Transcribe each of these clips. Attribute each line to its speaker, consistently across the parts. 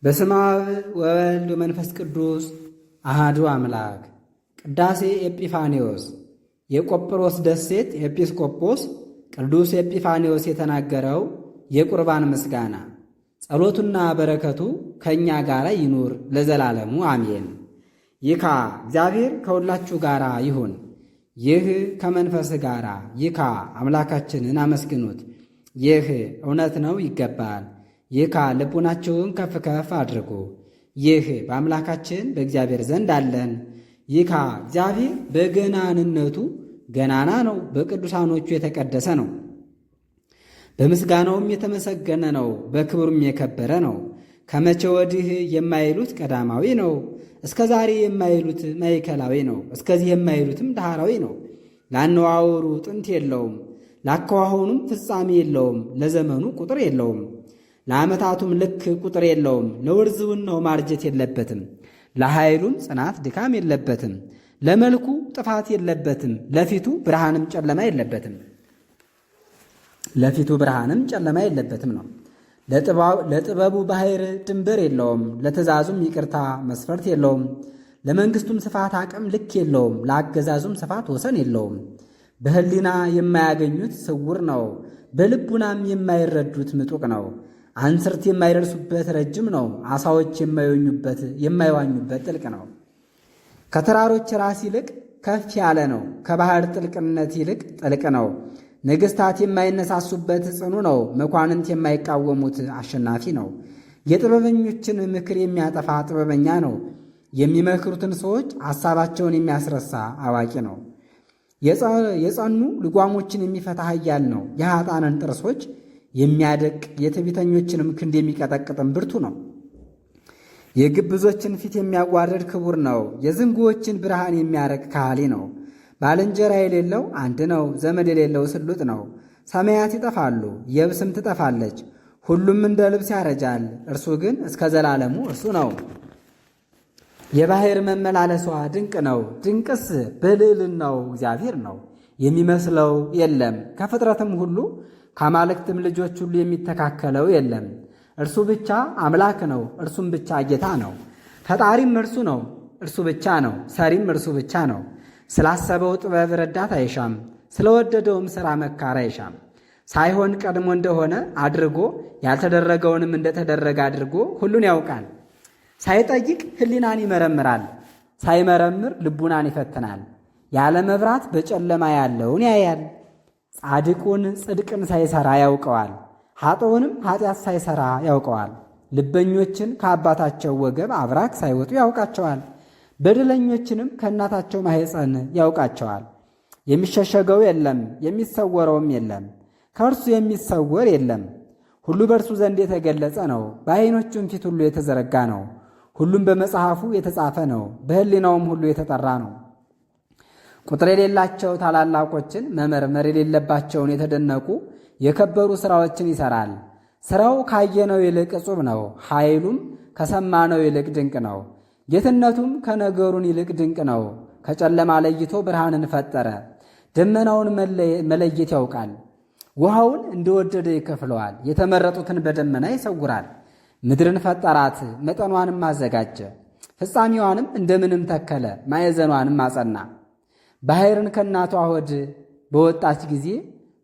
Speaker 1: በስመ አብ ወወልድ ወመንፈስ ቅዱስ አሃዱ አምላክ። ቅዳሴ ኤጲፋንዮስ። የቆጵሮስ ደሴት ኤጲስቆጶስ ቅዱስ ኤጲፋንዮስ የተናገረው የቁርባን ምስጋና። ጸሎቱና በረከቱ ከእኛ ጋር ይኑር ለዘላለሙ አሜን። ይካ እግዚአብሔር ከሁላችሁ ጋር ይሁን። ይህ ከመንፈስ ጋር ይካ አምላካችንን አመስግኑት። ይህ እውነት ነው ይገባል። ይካ ልቡናችሁን ከፍ ከፍ አድርጉ። ይህ በአምላካችን በእግዚአብሔር ዘንድ አለን። ይካ እግዚአብሔር በገናንነቱ ገናና ነው፣ በቅዱሳኖቹ የተቀደሰ ነው፣ በምስጋናውም የተመሰገነ ነው፣ በክብሩም የከበረ ነው። ከመቼ ወዲህ የማይሉት ቀዳማዊ ነው፣ እስከ ዛሬ የማይሉት ማዕከላዊ ነው፣ እስከዚህ የማይሉትም ዳህራዊ ነው። ላነዋወሩ ጥንት የለውም፣ ላከዋሆኑም ፍጻሜ የለውም። ለዘመኑ ቁጥር የለውም፣ ለዓመታቱም ልክ ቁጥር የለውም። ለውርዝውናው ማርጀት የለበትም፣ ለኃይሉም ጽናት ድካም የለበትም። ለመልኩ ጥፋት የለበትም፣ ለፊቱ ብርሃንም ጨለማ የለበትም። ለፊቱ ብርሃንም ጨለማ የለበትም ነው። ለጥበቡ ባሕር ድንበር የለውም፣ ለትእዛዙም ይቅርታ መስፈርት የለውም። ለመንግሥቱም ስፋት አቅም ልክ የለውም፣ ለአገዛዙም ስፋት ወሰን የለውም። በሕሊና የማያገኙት ስውር ነው፣ በልቡናም የማይረዱት ምጡቅ ነው። አንስርት የማይደርሱበት ረጅም ነው፣ ዓሣዎች የማይዋኙበት ጥልቅ ነው። ከተራሮች ራስ ይልቅ ከፍ ያለ ነው፣ ከባሕር ጥልቅነት ይልቅ ጥልቅ ነው። ነገሥታት የማይነሳሱበት ጽኑ ነው፣ መኳንንት የማይቃወሙት አሸናፊ ነው። የጥበበኞችን ምክር የሚያጠፋ ጥበበኛ ነው፣ የሚመክሩትን ሰዎች ሐሳባቸውን የሚያስረሳ አዋቂ ነው። የጸኑ ልጓሞችን የሚፈታ ኃያል ነው፣ የኃጥአንን ጥርሶች የሚያደቅ የትዕቢተኞችንም ክንድ የሚቀጠቅጥም ብርቱ ነው። የግብዞችን ፊት የሚያዋርድ ክቡር ነው፣ የዝንጉዎችን ብርሃን የሚያረቅ ካህሊ ነው። ባልንጀራ የሌለው አንድ ነው፣ ዘመድ የሌለው ስሉጥ ነው። ሰማያት ይጠፋሉ፣ የብስም ትጠፋለች፣ ሁሉም እንደ ልብስ ያረጃል፣ እርሱ ግን እስከ ዘላለሙ እርሱ ነው። የባሕር መመላለሷ ድንቅ ነው፣ ድንቅስ በልዕልናው እግዚአብሔር ነው። የሚመስለው የለም፣ ከፍጥረትም ሁሉ ከአማልክትም ልጆች ሁሉ የሚተካከለው የለም። እርሱ ብቻ አምላክ ነው፣ እርሱም ብቻ ጌታ ነው። ፈጣሪም እርሱ ነው፣ እርሱ ብቻ ነው። ሰሪም እርሱ ብቻ ነው። ስላሰበው ጥበብ ረዳት አይሻም፣ ስለወደደውም ሥራ መካር አይሻም። ሳይሆን ቀድሞ እንደሆነ አድርጎ ያልተደረገውንም እንደተደረገ አድርጎ ሁሉን ያውቃል። ሳይጠይቅ ሕሊናን ይመረምራል፣ ሳይመረምር ልቡናን ይፈትናል። ያለ መብራት በጨለማ ያለውን ያያል። ጻድቁን ጽድቅን ሳይሠራ ያውቀዋል፣ ኃጥኡንም ኃጢአት ሳይሠራ ያውቀዋል። ልበኞችን ከአባታቸው ወገብ አብራክ ሳይወጡ ያውቃቸዋል፣ በደለኞችንም ከእናታቸው ማኅፀን ያውቃቸዋል። የሚሸሸገው የለም፣ የሚሰወረውም የለም፣ ከእርሱ የሚሰወር የለም። ሁሉ በእርሱ ዘንድ የተገለጸ ነው፣ በዓይኖቹም ፊት ሁሉ የተዘረጋ ነው። ሁሉም በመጽሐፉ የተጻፈ ነው፣ በሕሊናውም ሁሉ የተጠራ ነው። ቁጥር የሌላቸው ታላላቆችን መመርመር የሌለባቸውን የተደነቁ የከበሩ ሥራዎችን ይሠራል። ሥራው ካየነው ይልቅ እጹብ ነው፣ ኃይሉም ከሰማነው ይልቅ ድንቅ ነው። ጌትነቱም ከነገሩን ይልቅ ድንቅ ነው። ከጨለማ ለይቶ ብርሃንን ፈጠረ፣ ደመናውን መለየት ያውቃል። ውሃውን እንደወደደ ይከፍለዋል፣ የተመረጡትን በደመና ይሰውራል። ምድርን ፈጠራት፣ መጠኗንም አዘጋጀ፣ ፍጻሜዋንም እንደምንም ተከለ፣ ማዕዘኗንም አጸና። ባሕርን ከእናቷ ሆድ በወጣች ጊዜ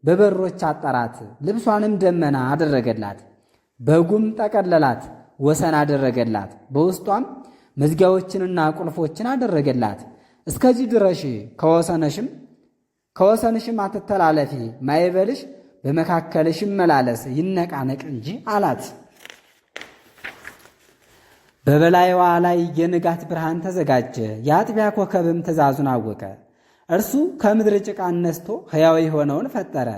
Speaker 1: በበሮች አጠራት፣ ልብሷንም ደመና አደረገላት፣ በጉም ጠቀለላት፣ ወሰን አደረገላት፣ በውስጧም መዝጊያዎችንና ቁልፎችን አደረገላት። እስከዚህ ድረሽ ከወሰንሽም አትተላለፊ፣ ማዕበልሽ በመካከልሽ ይመላለስ ይነቃነቅ እንጂ አላት። በበላይዋ ላይ የንጋት ብርሃን ተዘጋጀ፣ የአጥቢያ ኮከብም ትእዛዙን አወቀ። እርሱ ከምድር ጭቃ ነስቶ ሕያው የሆነውን ፈጠረ፣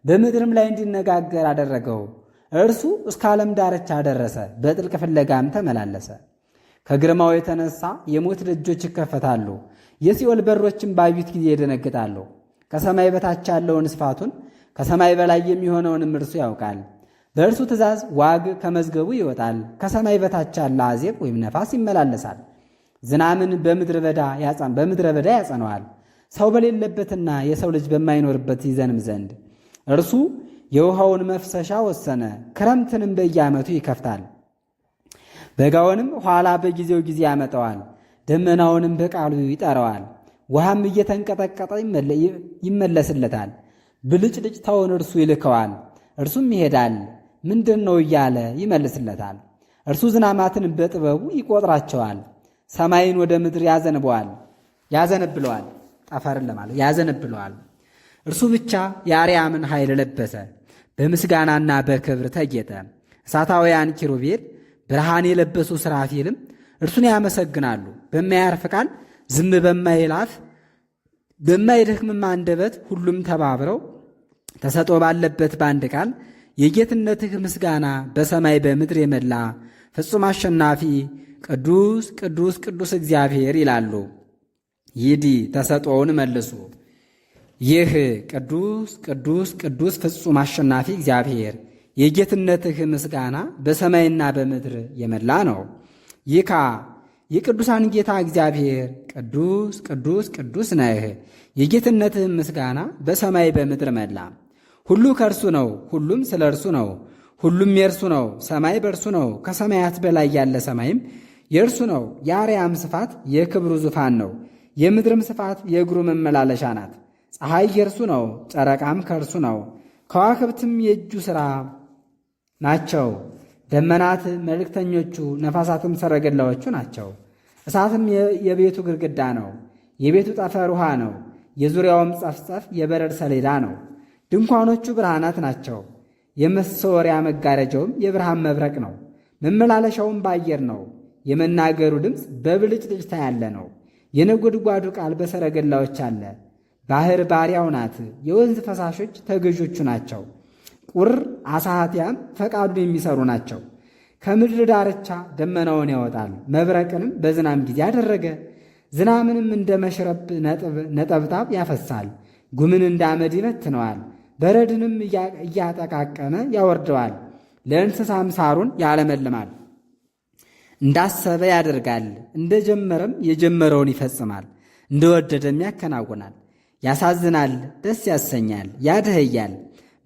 Speaker 1: በምድርም ላይ እንዲነጋገር አደረገው። እርሱ እስከ ዓለም ዳርቻ ደረሰ፣ በጥልቅ ፍለጋም ተመላለሰ። ከግርማው የተነሳ የሞት ደጆች ይከፈታሉ፣ የሲኦል በሮችም ባዩት ጊዜ ይደነግጣሉ። ከሰማይ በታች ያለውን ስፋቱን ከሰማይ በላይ የሚሆነውንም እርሱ ያውቃል። በእርሱ ትእዛዝ ዋግ ከመዝገቡ ይወጣል፣ ከሰማይ በታች ያለ አዜብ ወይም ነፋስ ይመላለሳል። ዝናምን በምድረ በዳ ያጸነዋል፣ ሰው በሌለበትና የሰው ልጅ በማይኖርበት ይዘንም ዘንድ። እርሱ የውሃውን መፍሰሻ ወሰነ፣ ክረምትንም በየዓመቱ ይከፍታል። በጋውንም ኋላ በጊዜው ጊዜ ያመጣዋል። ደመናውንም በቃሉ ይጠራዋል። ውሃም እየተንቀጠቀጠ ይመለስለታል። ብልጭልጭታውን እርሱ ይልከዋል። እርሱም ይሄዳል። ምንድን ነው እያለ ይመልስለታል። እርሱ ዝናማትን በጥበቡ ይቆጥራቸዋል። ሰማይን ወደ ምድር ያዘነብለዋል። ጠፈርን ለማለት ያዘነብለዋል። እርሱ ብቻ የአርያምን ኃይል ለበሰ። በምስጋናና በክብር ተጌጠ። እሳታውያን ኪሩቤል ብርሃን የለበሱ ሱራፌልም እርሱን ያመሰግናሉ። በማያርፍ ቃል ዝም በማይል አፍ በማይደክምም አንደበት ሁሉም ተባብረው ተሰጥኦ ባለበት በአንድ ቃል የጌትነትህ ምስጋና በሰማይ በምድር የመላ ፍጹም አሸናፊ ቅዱስ ቅዱስ ቅዱስ እግዚአብሔር ይላሉ። ይዲ ተሰጥኦውን መልሱ። ይህ ቅዱስ ቅዱስ ቅዱስ ፍጹም አሸናፊ እግዚአብሔር የጌትነትህ ምስጋና በሰማይና በምድር የመላ ነው። ይካ የቅዱሳን ጌታ እግዚአብሔር ቅዱስ ቅዱስ ቅዱስ ነህ። የጌትነትህ ምስጋና በሰማይ በምድር መላ። ሁሉ ከእርሱ ነው፣ ሁሉም ስለ እርሱ ነው፣ ሁሉም የእርሱ ነው። ሰማይ በእርሱ ነው፣ ከሰማያት በላይ ያለ ሰማይም የእርሱ ነው። የአርያም ስፋት የክብሩ ዙፋን ነው፣ የምድርም ስፋት የእግሩ መመላለሻ ናት። ፀሐይ የእርሱ ነው፣ ጨረቃም ከእርሱ ነው፣ ከዋክብትም የእጁ ሥራ ናቸው። ደመናት መልእክተኞቹ፣ ነፋሳትም ሰረገላዎቹ ናቸው። እሳትም የቤቱ ግድግዳ ነው፣ የቤቱ ጠፈር ውሃ ነው፣ የዙሪያውም ጸፍጸፍ የበረድ ሰሌዳ ነው። ድንኳኖቹ ብርሃናት ናቸው፣ የመሰወሪያ መጋረጃውም የብርሃን መብረቅ ነው። መመላለሻውም በአየር ነው፣ የመናገሩ ድምፅ በብልጭልጭታ ያለ ነው። የነጎድጓዱ ቃል በሰረገላዎች አለ። ባሕር ባሪያው ናት፣ የወንዝ ፈሳሾች ተገዦቹ ናቸው። ቁር አሳሃቲያም ፈቃዱን የሚሰሩ ናቸው። ከምድር ዳርቻ ደመናውን ያወጣል፣ መብረቅንም በዝናም ጊዜ አደረገ። ዝናምንም እንደ መሽረብ ነጠብጣብ ያፈሳል፣ ጉምን እንደ አመድ ይበትነዋል። በረድንም እያጠቃቀመ ያወርደዋል። ለእንስሳም ሳሩን ያለመልማል፣ እንዳሰበ ያደርጋል። እንደ ጀመረም የጀመረውን ይፈጽማል፣ እንደወደደም ያከናውናል። ያሳዝናል፣ ደስ ያሰኛል፣ ያድህያል፣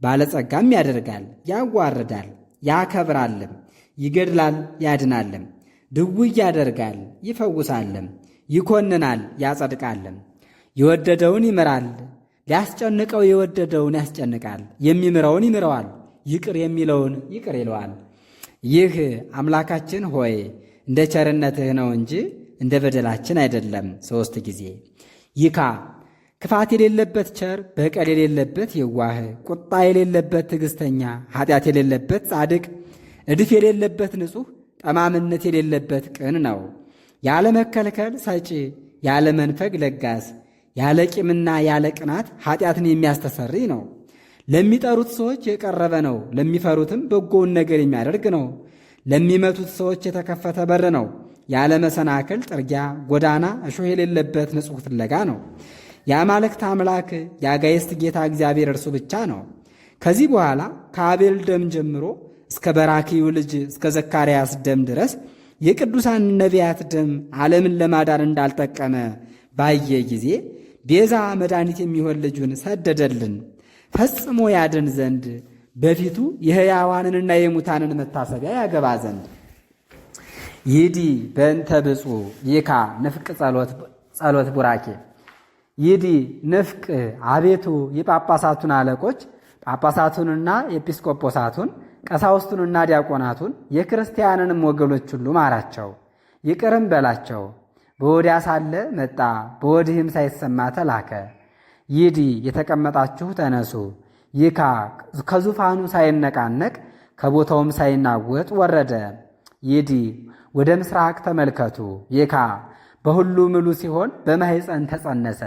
Speaker 1: ባለጸጋም ያደርጋል፣ ያዋርዳል፣ ያከብራልም፣ ይገድላል፣ ያድናልም፣ ድውይ ያደርጋል፣ ይፈውሳልም፣ ይኮንናል፣ ያጸድቃልም። የወደደውን ይምራል፣ ሊያስጨንቀው የወደደውን ያስጨንቃል፣ የሚምረውን ይምረዋል፣ ይቅር የሚለውን ይቅር ይለዋል። ይህ አምላካችን ሆይ እንደ ቸርነትህ ነው እንጂ እንደ በደላችን አይደለም። 3 ጊዜ ይካ ክፋት የሌለበት ቸር፣ በቀል የሌለበት የዋህ፣ ቁጣ የሌለበት ትዕግሥተኛ፣ ኃጢአት የሌለበት ጻድቅ፣ እድፍ የሌለበት ንጹሕ፣ ጠማምነት የሌለበት ቅን ነው። ያለ መከልከል ሰጪ፣ ያለ መንፈግ ለጋስ፣ ያለ ቂምና ያለ ቅናት ኃጢአትን የሚያስተሰርይ ነው። ለሚጠሩት ሰዎች የቀረበ ነው፣ ለሚፈሩትም በጎውን ነገር የሚያደርግ ነው። ለሚመቱት ሰዎች የተከፈተ በር ነው፣ ያለ መሰናክል ጥርጊያ ጎዳና፣ እሾህ የሌለበት ንጹሕ ፍለጋ ነው። የአማልክት አምላክ የአጋይስት ጌታ እግዚአብሔር እርሱ ብቻ ነው። ከዚህ በኋላ ከአቤል ደም ጀምሮ እስከ በራኪዩ ልጅ እስከ ዘካርያስ ደም ድረስ የቅዱሳን ነቢያት ደም ዓለምን ለማዳን እንዳልጠቀመ ባየ ጊዜ ቤዛ መድኃኒት የሚሆን ልጁን ሰደደልን ፈጽሞ ያድን ዘንድ በፊቱ የሕያዋንንና የሙታንን መታሰቢያ ያገባ ዘንድ። ይዲ በእንተ ብፁዕ ይካ ንፍቅ ጸሎት ቡራኬ ይዲ ንፍቅ አቤቱ የጳጳሳቱን አለቆች ጳጳሳቱንና ኤጲስቆጶሳቱን ቀሳውስቱንና ዲያቆናቱን የክርስቲያንንም ወገኖች ሁሉ ማራቸው፣ ይቅርም በላቸው። በወዲያ ሳለ መጣ፣ በወዲህም ሳይሰማ ተላከ። ይዲ የተቀመጣችሁ ተነሱ። ይካ ከዙፋኑ ሳይነቃነቅ ከቦታውም ሳይናወጥ ወረደ። ይዲ ወደ ምስራቅ ተመልከቱ። ይካ በሁሉ ምሉ ሲሆን በማኅፀን ተጸነሰ፣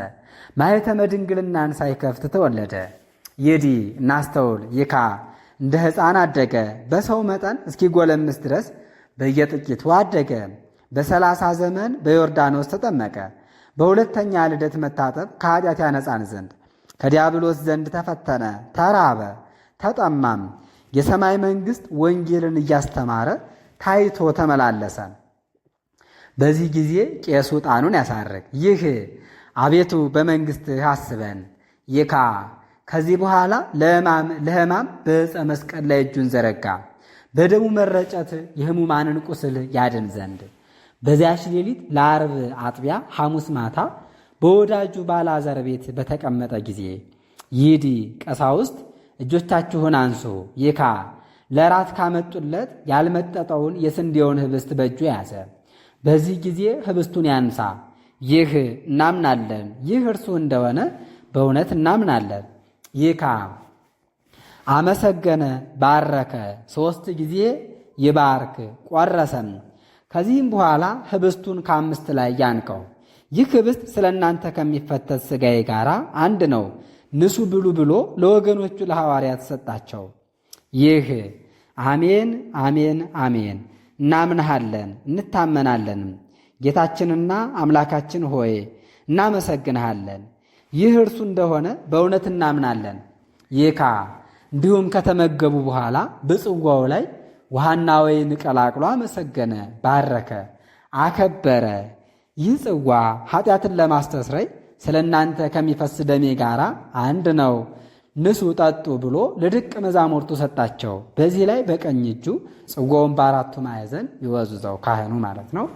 Speaker 1: ማኅተመ ድንግልናን ሳይከፍት ተወለደ። ይዲ እናስተውል። ይካ እንደ ሕፃን አደገ፣ በሰው መጠን እስኪጎለምስ ድረስ በየጥቂቱ አደገ። በ30 ዘመን በዮርዳኖስ ተጠመቀ። በሁለተኛ ልደት መታጠብ ከኃጢአት ያነጻን ዘንድ ከዲያብሎስ ዘንድ ተፈተነ፣ ተራበ፣ ተጠማም። የሰማይ መንግሥት ወንጌልን እያስተማረ ታይቶ ተመላለሰ። በዚህ ጊዜ ቄሱ ዕጣኑን ያሳርግ። ይህ አቤቱ በመንግሥትህ አስበን። ይካ ከዚህ በኋላ ለሕማም በዕፀ መስቀል ላይ እጁን ዘረጋ። በደሙ መረጨት የሕሙማንን ቁስል ያድን ዘንድ። በዚያች ሌሊት ለዓርብ አጥቢያ ሐሙስ ማታ በወዳጁ በአልዓዛር ቤት በተቀመጠ ጊዜ ይዲ ቀሳውስት እጆቻችሁን አንሱ፣ ይካ ለራት ካመጡለት ያልመጠጠውን የስንዴውን ኅብስት በእጁ ያዘ። በዚህ ጊዜ ኅብስቱን ያንሳ፣ ይህ እናምናለን፣ ይህ እርሱ እንደሆነ በእውነት እናምናለን። ይካ አመሰገነ፣ ባረከ፣ 3 ጊዜ ይባርክ፣ ቆረሰም። ከዚህም በኋላ ኅብስቱን ከአምስት ላይ ያንቀው፣ ይህ ኅብስት ስለ እናንተ ከሚፈተት ሥጋዬ ጋር አንድ ነው፣ ንሱ ብሉ ብሎ ለወገኖቹ ለሐዋርያት ሰጣቸው። ይህ አሜን አሜን አሜን እናምንሃለን እንታመናለንም፣ ጌታችንና አምላካችን ሆይ እናመሰግንሃለን፣ ይህ እርሱ እንደሆነ በእውነት እናምናለን። ይካ እንዲሁም ከተመገቡ በኋላ በጽዋው ላይ ውሃና ወይን ቀላቅሎ አመሰገነ፣ ባረከ፣ አከበረ። ይህ ጽዋ ኃጢአትን ለማስተስረይ ስለ እናንተ ከሚፈስ ደሜ ጋር አንድ ነው፣ ንሱ ጠጡ ብሎ ለደቀ መዛሙርቱ ሰጣቸው። በዚህ ላይ በቀኝ እጁ ጽዋውን በአራቱ ማዕዘን ይወዙዘው፣ ካህኑ ማለት ነው።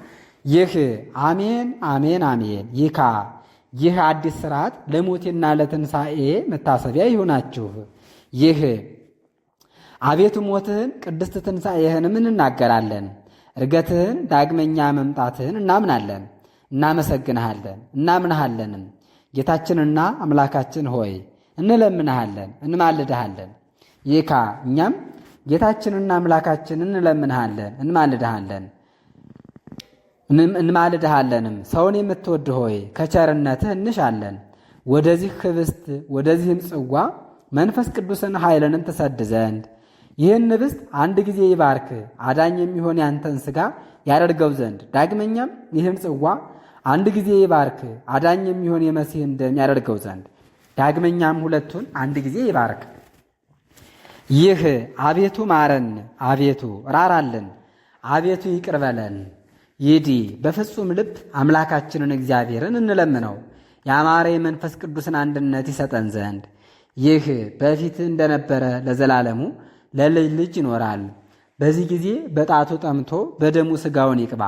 Speaker 1: ይህ አሜን አሜን አሜን ይካ ይህ አዲስ ሥርዓት ለሞቴና ለትንሣኤ መታሰቢያ ይሁናችሁ። ይህ አቤቱ ሞትህን ቅድስት ትንሣኤህንም እንናገራለን፣ እርገትህን ዳግመኛ መምጣትህን እናምናለን፣ እናመሰግንሃለን፣ እናምንሃለንም። ጌታችንና አምላካችን ሆይ እንለምንሃለን፣ እንማልድሃለን። ይካ እኛም ጌታችንና አምላካችን እንለምንሃለን፣ እንማልድሃለንም። ሰውን የምትወድ ሆይ ከቸርነትህ እንሻለን። ወደዚህ ኅብስት ወደዚህም ጽዋ መንፈስ ቅዱስን ኃይልንም ትሰድ ዘንድ ይህን ኅብስት አንድ ጊዜ ይባርክ፣ አዳኝ የሚሆን ያንተን ሥጋ ያደርገው ዘንድ። ዳግመኛም ይህን ጽዋ አንድ ጊዜ ይባርክ፣ አዳኝ የሚሆን የመሲህን ደም ያደርገው ዘንድ። ዳግመኛም ሁለቱን አንድ ጊዜ ይባርክ። ይህ አቤቱ ማረን፣ አቤቱ ራራልን፣ አቤቱ ይቅር በለን። ይዲ በፍጹም ልብ አምላካችንን እግዚአብሔርን እንለምነው፣ ያማረ የመንፈስ ቅዱስን አንድነት ይሰጠን ዘንድ። ይህ በፊት እንደነበረ ለዘላለሙ ለልጅ ልጅ ይኖራል። በዚህ ጊዜ በጣቱ ጠምቶ በደሙ ሥጋውን ይቅባ።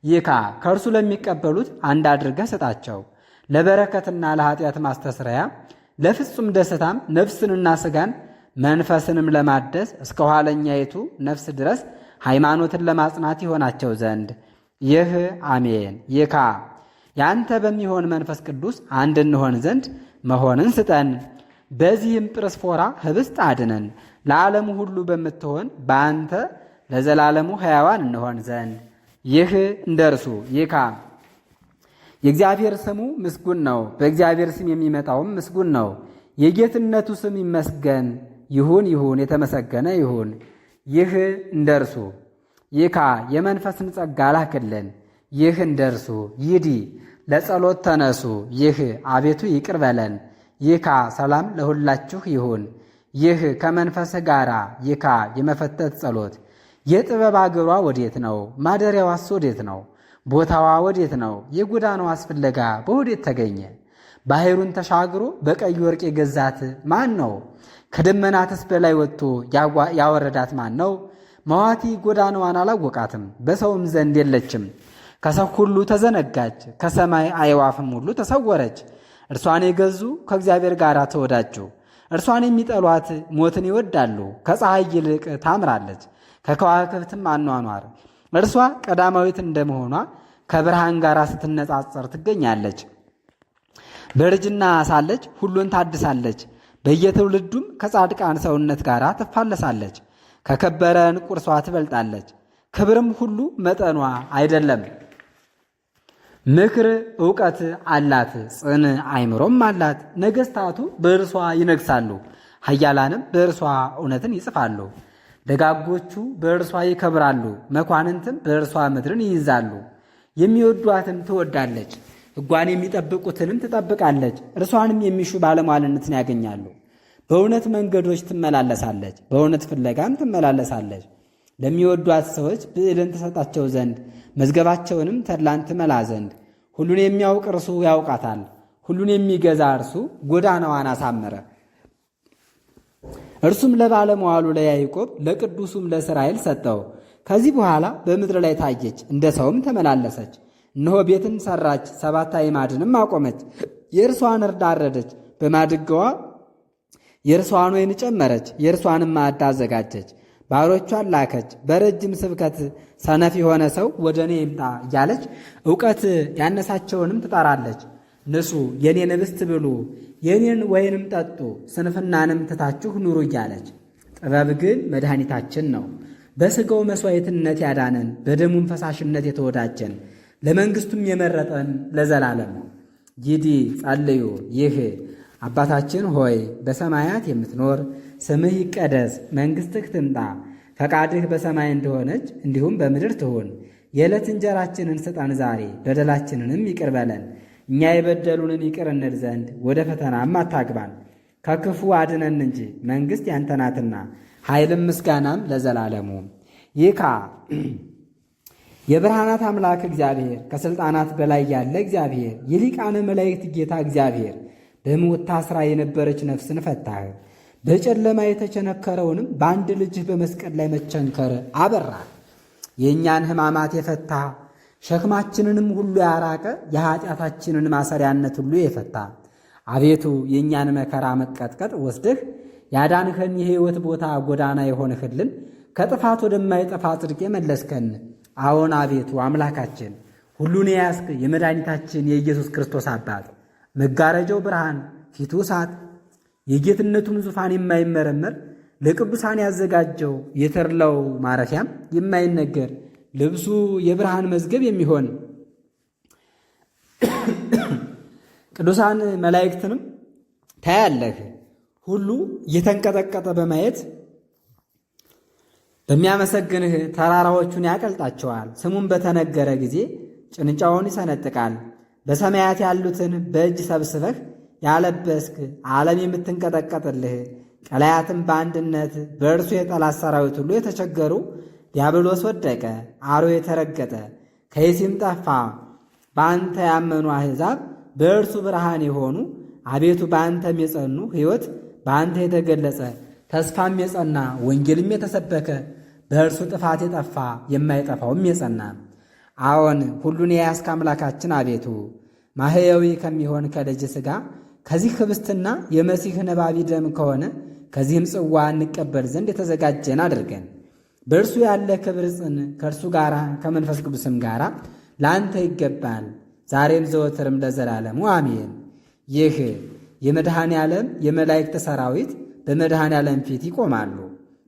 Speaker 1: ይካ ከእርሱ ለሚቀበሉት አንድ አድርገህ ስጣቸው፣ ለበረከትና ለኃጢአት ማስተስረያ፣ ለፍጹም ደስታም ነፍስንና ሥጋን መንፈስንም ለማደስ እስከ ኋለኛይቱ ነፍስ ድረስ ሃይማኖትን ለማጽናት ይሆናቸው ዘንድ። ይህ አሜን ይካ ያንተ በሚሆን መንፈስ ቅዱስ አንድ እንሆን ዘንድ መሆንን ስጠን። በዚህም ጵርስፎራ ኅብስት አድነን፣ ለዓለሙ ሁሉ በምትሆን በአንተ ለዘላለሙ ሕያዋን እንሆን ዘንድ። ይህ እንደ እርሱ ይካ የእግዚአብሔር ስሙ ምስጉን ነው፣ በእግዚአብሔር ስም የሚመጣውም ምስጉን ነው። የጌትነቱ ስም ይመስገን፣ ይሁን ይሁን፣ የተመሰገነ ይሁን። ይህ እንደ እርሱ ይካ የመንፈስን ጸጋ ላክልን። ይህ እንደ እርሱ ይዲ ለጸሎት ተነሱ። ይህ አቤቱ ይቅር በለን። ይካ ሰላም ለሁላችሁ ይሁን። ይህ ከመንፈስህ ጋራ ይካ የመፈተት ጸሎት። የጥበብ አገሯ ወዴት ነው? ማደሪያዋስ ወዴት ነው? ቦታዋ ወዴት ነው? የጎዳናዋስ ፍለጋ በወዴት ተገኘ? ባሕሩን ተሻግሮ በቀይ ወርቅ የገዛት ማን ነው? ከደመናትስ በላይ ወጥቶ ያወረዳት ማን ነው? መዋቲ ጎዳናዋን አላወቃትም፣ በሰውም ዘንድ የለችም። ከሰው ሁሉ ተዘነጋች፣ ከሰማይ አዕዋፍም ሁሉ ተሰወረች። እርሷን የገዙ ከእግዚአብሔር ጋር ተወዳጁ። እርሷን የሚጠሏት ሞትን ይወዳሉ። ከፀሐይ ይልቅ ታምራለች፣ ከከዋክብትም አኗኗር። እርሷ ቀዳማዊት እንደመሆኗ ከብርሃን ጋር ስትነጻጸር ትገኛለች። በእርጅና ሳለች ሁሉን ታድሳለች። በየትውልዱም ከጻድቃን ሰውነት ጋር ትፋለሳለች። ከከበረ ዕንቁ እርሷ ትበልጣለች። ክብርም ሁሉ መጠኗ አይደለም። ምክር ዕውቀት አላት፣ ጽን አእምሮም አላት። ነገሥታቱ በእርሷ ይነግሣሉ፣ ኃያላንም በእርሷ እውነትን ይጽፋሉ። ደጋጎቹ በእርሷ ይከብራሉ፣ መኳንንትም በእርሷ ምድርን ይይዛሉ። የሚወዷትን ትወዳለች፣ ሕጓን የሚጠብቁትንም ትጠብቃለች። እርሷንም የሚሹ ባለሟልነትን ያገኛሉ። በእውነት መንገዶች ትመላለሳለች፣ በእውነት ፍለጋም ትመላለሳለች። ለሚወዷት ሰዎች ብዕልን ትሰጣቸው ዘንድ መዝገባቸውንም ተድላን ትመላ ዘንድ። ሁሉን የሚያውቅ እርሱ ያውቃታል፣ ሁሉን የሚገዛ እርሱ ጎዳናዋን አሳመረ። እርሱም ለባለመዋሉ ለያዕቆብ ለቅዱሱም ለእስራኤል ሰጠው። ከዚህ በኋላ በምድር ላይ ታየች፣ እንደ ሰውም ተመላለሰች። እነሆ ቤትን ሠራች፣ 7 አዕማድንም አቆመች። የእርሷን እርድ አረደች፣ በማድጋዋ የእርሷን ወይን ጨመረች፣ የእርሷንም ማዕድ አዘጋጀች። ባሮቿን ላከች። በረጅም ስብከት ሰነፍ የሆነ ሰው ወደ እኔ ይምጣ እያለች እውቀት ያነሳቸውንም ትጠራለች። ንሱ የኔን ኅብስት ብሉ፣ የኔን ወይንም ጠጡ፣ ስንፍናንም ትታችሁ ኑሩ እያለች። ጥበብ ግን መድኃኒታችን ነው፣ በሥጋው መሥዋዕትነት ያዳነን፣ በደሙም ፈሳሽነት የተወዳጀን፣ ለመንግሥቱም የመረጠን ለዘላለም ነው። ይዲ ጸልዩ። ይህ አባታችን ሆይ በሰማያት የምትኖር ስምህ ይቀደስ፣ መንግሥትህ ትምጣ፣ ፈቃድህ በሰማይ እንደሆነች እንዲሁም በምድር ትሁን። የዕለት እንጀራችንን ስጠን ዛሬ፣ በደላችንንም ይቅር በለን እኛ የበደሉንን ይቅር እንል ዘንድ፣ ወደ ፈተናም አታግባን ከክፉ አድነን እንጂ መንግሥት ያንተ ናትና ኃይልም ምስጋናም ለዘላለሙ። ይካ የብርሃናት አምላክ እግዚአብሔር፣ ከሥልጣናት በላይ ያለ እግዚአብሔር፣ የሊቃነ መላእክት ጌታ እግዚአብሔር፣ በሞት ታስራ የነበረች ነፍስን ፈታህ። በጨለማ የተቸነከረውንም በአንድ ልጅህ በመስቀል ላይ መቸንከር አበራ። የእኛን ሕማማት የፈታ ሸክማችንንም ሁሉ ያራቀ የኀጢአታችንን ማሰሪያነት ሁሉ የፈታ አቤቱ የእኛን መከራ መቀጥቀጥ ወስደህ ያዳንኸን የሕይወት ቦታ ጎዳና የሆንህልን ከጥፋት ወደማይጠፋ ጽድቅ የመለስከን አዎን አቤቱ አምላካችን ሁሉን የያዝክ የመድኃኒታችን የኢየሱስ ክርስቶስ አባት መጋረጃው ብርሃን ፊቱ እሳት የጌትነቱን ዙፋን የማይመረመር ለቅዱሳን ያዘጋጀው የተድላው ማረፊያም የማይነገር ልብሱ የብርሃን መዝገብ የሚሆን ቅዱሳን መላእክትንም ታያለህ። ሁሉ እየተንቀጠቀጠ በማየት በሚያመሰግንህ ተራራዎቹን ያቀልጣቸዋል። ስሙን በተነገረ ጊዜ ጭንጫውን ይሰነጥቃል። በሰማያት ያሉትን በእጅ ሰብስበህ ያለበስክ ዓለም የምትንቀጠቀጥልህ ቀላያትም በአንድነት በእርሱ የጠላት ሰራዊት ሁሉ የተቸገሩ ዲያብሎስ ወደቀ፣ አርዮዕ የተረገጠ ከይሲም ጠፋ። በአንተ ያመኑ አሕዛብ በእርሱ ብርሃን የሆኑ አቤቱ በአንተም የጸኑ ሕይወት በአንተ የተገለጸ ተስፋም የጸና ወንጌልም የተሰበከ በእርሱ ጥፋት የጠፋ የማይጠፋውም የጸና አዎን ሁሉን የያዝክ አምላካችን አቤቱ ማሕየዊ ከሚሆን ከልጅ ሥጋ ከዚህ ኅብስትና የመሲህ ነባቢ ደም ከሆነ ከዚህም ጽዋ እንቀበል ዘንድ የተዘጋጀን አድርገን። በእርሱ ያለ ክብር ጽን ከእርሱ ጋር ከመንፈስ ቅዱስም ጋር ለአንተ ይገባል ዛሬም ዘወትርም ለዘላለሙ አሜን። ይህ የመድኃኔ ዓለም የመላእክት ሰራዊት በመድኃኔ ዓለም ፊት ይቆማሉ፣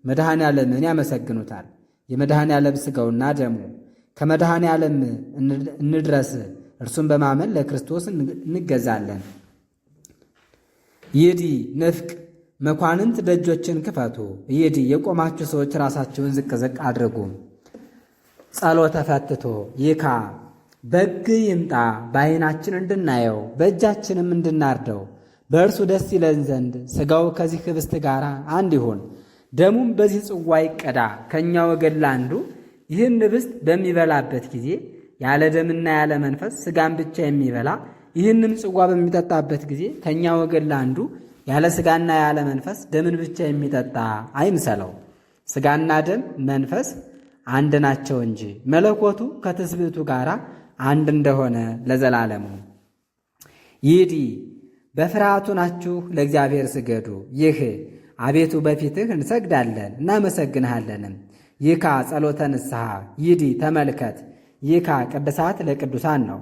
Speaker 1: መድኃኔ ዓለምን ያመሰግኑታል። የመድኃኔ ዓለም ሥጋውና ደሙ ከመድኃኔ ዓለም እንድረስ እርሱን በማመን ለክርስቶስ እንገዛለን። ይዲ ንፍቅ መኳንንት ደጆችን ክፈቱ። ይዲ የቆማችሁ ሰዎች ራሳችሁን ዝቅ ዝቅ አድርጉ። ጸሎተ ፈትቶ ይካ በግ ይምጣ በዓይናችን እንድናየው በእጃችንም እንድናርደው በእርሱ ደስ ይለን ዘንድ ሥጋው ከዚህ ኅብስት ጋር አንድ ይሁን፣ ደሙም በዚህ ጽዋ ይቀዳ። ከእኛ ወገን ለአንዱ ይህን ኅብስት በሚበላበት ጊዜ ያለ ደምና ያለ መንፈስ ሥጋን ብቻ የሚበላ ይህንም ጽዋ በሚጠጣበት ጊዜ ከእኛ ወገን ለአንዱ ያለ ሥጋና ያለ መንፈስ ደምን ብቻ የሚጠጣ አይምሰለው። ሥጋና ደም መንፈስ አንድ ናቸው እንጂ መለኮቱ ከትስብእቱ ጋር አንድ እንደሆነ ለዘላለሙ። ይዲ በፍርሃቱ ናችሁ ለእግዚአብሔር ስገዱ። ይህ አቤቱ በፊትህ እንሰግዳለን እናመሰግንሃለንም። ይካ ጸሎተ ንስሐ። ይዲ ተመልከት። ይካ ቅድሳት ለቅዱሳን ነው።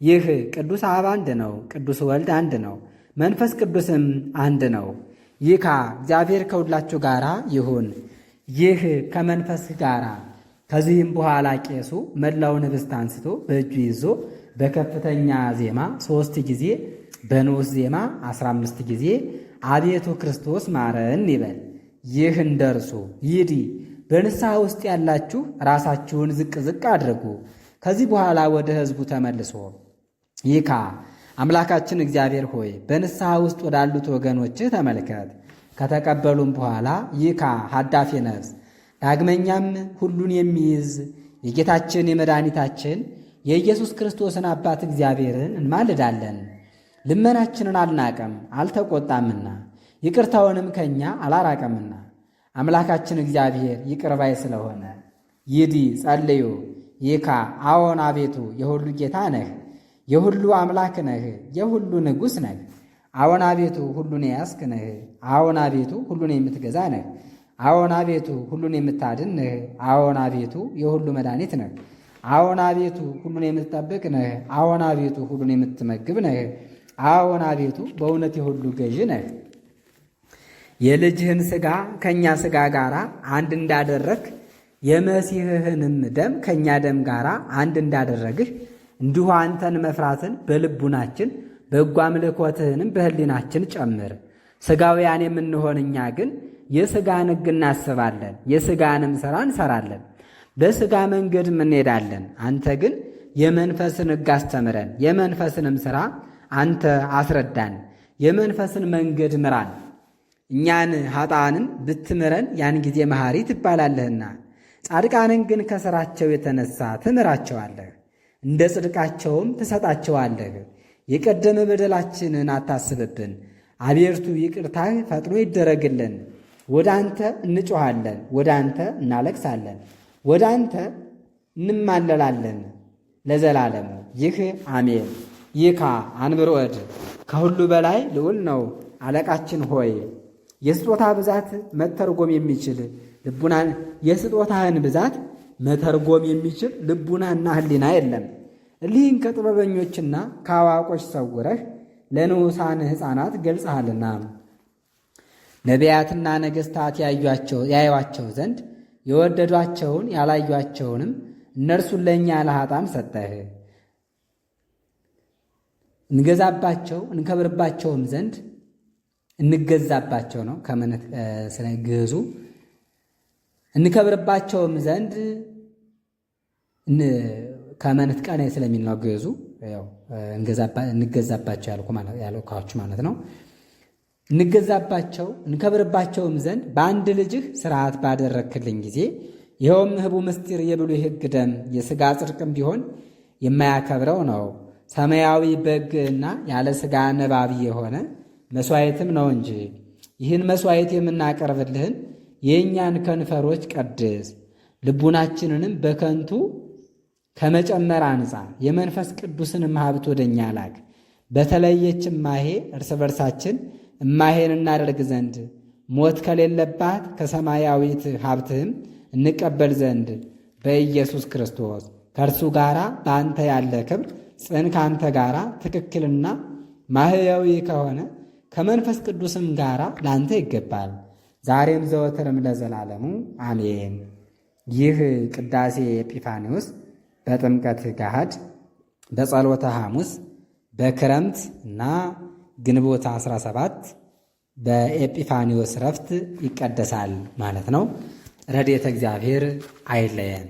Speaker 1: ይህ ቅዱስ አብ አንድ ነው፣ ቅዱስ ወልድ አንድ ነው፣ መንፈስ ቅዱስም አንድ ነው። ይካ እግዚአብሔር ከሁላችሁ ጋር ይሁን። ይህ ከመንፈስ ጋር። ከዚህም በኋላ ቄሱ መላውን ኅብስት አንስቶ በእጁ ይዞ በከፍተኛ ዜማ 3 ጊዜ በንዑስ ዜማ 15 ጊዜ አቤቱ ክርስቶስ ማረን ይበል። ይህ እንደርሱ። ይዲ በንስሐ ውስጥ ያላችሁ ራሳችሁን ዝቅ ዝቅ አድርጉ። ከዚህ በኋላ ወደ ሕዝቡ ተመልሶ ይካ አምላካችን እግዚአብሔር ሆይ በንስሐ ውስጥ ወዳሉት ወገኖችህ ተመልከት። ከተቀበሉም በኋላ ይካ ሀዳፊ ነፍስ። ዳግመኛም ሁሉን የሚይዝ የጌታችን የመድኃኒታችን የኢየሱስ ክርስቶስን አባት እግዚአብሔርን እንማልዳለን። ልመናችንን አልናቀም አልተቆጣምና ይቅርታውንም ከእኛ አላራቀምና አምላካችን እግዚአብሔር ይቅር ባይ ስለሆነ ይዲ ጸልዩ ይካ አዎን አቤቱ የሁሉ ጌታ ነህ፣ የሁሉ አምላክ ነህ፣ የሁሉ ንጉሥ ነህ። አዎን አቤቱ ሁሉን የያዝክ ነህ። አዎን አቤቱ ሁሉን የምትገዛ ነህ። አዎን አቤቱ ሁሉን የምታድን ነህ። አዎን አቤቱ የሁሉ መድኃኒት ነህ። አዎን አቤቱ ሁሉን የምትጠብቅ ነህ። አዎን አቤቱ ሁሉን የምትመግብ ነህ። አዎን አቤቱ በእውነት የሁሉ ገዥ ነህ። የልጅህን ሥጋ ከእኛ ሥጋ ጋር አንድ እንዳደረግህ የመሲሕህንም ደም ከእኛ ደም ጋር አንድ እንዳደረግህ እንዲሁ አንተን መፍራትን በልቡናችን በጎ አምልኮትህንም በሕሊናችን ጨምር። ሥጋውያን የምንሆን እኛ ግን የሥጋን ሕግ እናስባለን፣ የሥጋንም ሥራ እንሠራለን፣ በሥጋ መንገድም እንሄዳለን። አንተ ግን የመንፈስን ሕግ አስተምረን፣ የመንፈስንም ሥራ አንተ አስረዳን። የመንፈስን መንገድ ምራን። እኛን ኃጥአንን ብትምረን ያን ጊዜ መሐሪ ትባላለህና፣ ጻድቃንን ግን ከሥራቸው የተነሣ ትምራቸዋለህ፣ እንደ ጽድቃቸውም ትሰጣቸዋለህ። የቀደመ በደላችንን አታስብብን። አቤቱ ይቅርታህ ፈጥኖ ይደረግልን። ወደ አንተ እንጮኻለን፣ ወደ አንተ እናለቅሳለን፣ ወደ አንተ እንማለላለን ለዘላለሙ። ይህ አሜን። ይካ አንብሮድ ከሁሉ በላይ ልዑል ነው። አለቃችን ሆይ የስጦታ ብዛት መተርጎም የሚችል ልቡናን የስጦታህን ብዛት መተርጎም የሚችል ልቡናና ሕሊና የለም። እሊህን ከጥበበኞችና ከአዋቆች ሰውረህ ለንዑሳን ሕፃናት ገልጸሃልና ነቢያትና ነገሥታት ያዩአቸው ዘንድ የወደዷቸውን ያላዩአቸውንም እነርሱን ለእኛ ለኃጥአን ሰጠህ። እንገዛባቸው እንከብርባቸውም ዘንድ እንገዛባቸው ነው ከመነት ስለ ግዙ እንከብርባቸውም ዘንድ ከመነት ቀነ ስለሚል ነው ግዙ እንገዛባቸው ያልኳችሁ ማለት ነው። እንከብርባቸውም ዘንድ በአንድ ልጅህ ሥርዓት ባደረክልኝ ጊዜ ይኸውም ህቡ ምስጢር የብሉይ ሕግ ደም የሥጋ ጽድቅም ቢሆን የማያከብረው ነው። ሰማያዊ በግና ያለ ሥጋ ነባቢ የሆነ መሥዋዕትም ነው እንጂ። ይህን መሥዋዕት የምናቀርብልህን የእኛን ከንፈሮች ቀድስ፣ ልቡናችንንም በከንቱ ከመጨመር አንጻ፣ የመንፈስ ቅዱስንም ሀብት ወደ እኛ ላክ። በተለየች እማሄ እርስ በርሳችን እማሄን እናደርግ ዘንድ ሞት ከሌለባት ከሰማያዊት ሀብትህም እንቀበል ዘንድ በኢየሱስ ክርስቶስ ከእርሱ ጋር በአንተ ያለ ክብር ጽን ከአንተ ጋር ትክክልና ማህያዊ ከሆነ ከመንፈስ ቅዱስም ጋር ለአንተ ይገባል፣ ዛሬም ዘወትርም ለዘላለሙ አሜን። ይህ ቅዳሴ ኤጲፋንዮስ በጥምቀት ገሃድ፣ በጸሎተ ሐሙስ፣ በክረምት እና ግንቦት 17 በኤጲፋንዮስ ረፍት ይቀደሳል ማለት ነው። ረድኤተ እግዚአብሔር አይለየን።